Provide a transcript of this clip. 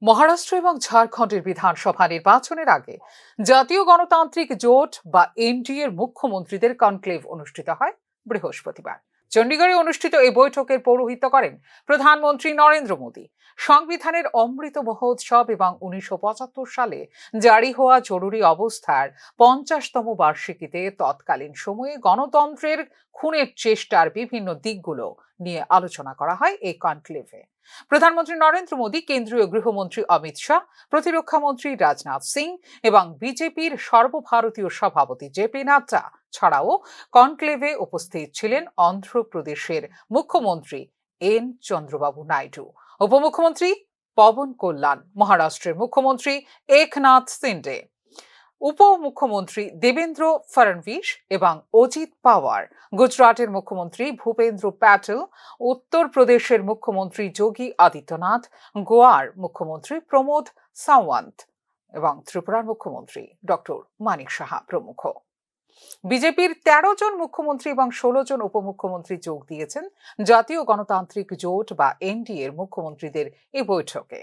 মহারাষ্ট্র এবং ঝাড়খণ্ডের বিধানসভা নির্বাচনের আগে জাতীয় গণতান্ত্রিক জোট বা এনডিএর মুখ্যমন্ত্রীদের কনক্লেভ অনুষ্ঠিত হয় বৃহস্পতিবার। চণ্ডীগড়ে অনুষ্ঠিত এই বৈঠকের পৌরোহিত্য করেন প্রধানমন্ত্রী নরেন্দ্র মোদী। সংবিধানের অমৃত মহোৎসব এবং 1975 সালে জারি হওয়া জরুরি অবস্থার 50তম বার্ষিকীতে তৎকালীন সময়ে গণতন্ত্রের খুনের চেষ্টার বিভিন্ন দিকগুলো নিয়ে আলোচনা করা হয় এই কনক্লেভে। প্রধানমন্ত্রী নরেন্দ্র মোদী, কেন্দ্রীয় গৃহমন্ত্রী অমিত শাহ, প্রতিরক্ষা মন্ত্রী রাজনাথ সিং এবং বিজেপির সর্বভারতীয় সভাপতি জেপি নাড্ডা ছাড়াও কনক্লেভে উপস্থিত ছিলেন অন্ধ্রপ্রদেশের মুখ্যমন্ত্রী এন চন্দ্রবাবু নাইডু, উপমুখ্যমন্ত্রী পবন কল্যাণ, মহারাষ্ট্রের মুখ্যমন্ত্রী একনাথ শিন্ডে, উপমুখ্যমন্ত্রী দেবেন্দ্র ফড়নবিস এবং অজিত পাওয়ার, গুজরাটের মুখ্যমন্ত্রী ভূপেন্দ্র প্যাটেল, উত্তরপ্রদেশের মুখ্যমন্ত্রী যোগী আদিত্যনাথ, গোয়ার মুখ্যমন্ত্রী প্রমোদ সাওয়ন্ত এবং ত্রিপুরার মুখ্যমন্ত্রী ডক্টর মানিক সাহা প্রমুখ। বিজেপির 13 জন মুখ্যমন্ত্রী এবং 16 জন উপমুখ্যমন্ত্রী যোগ দিয়েছেন জাতীয় গণতান্ত্রিক জোট বা এনডিএর মুখ্যমন্ত্রীদের এই বৈঠকে।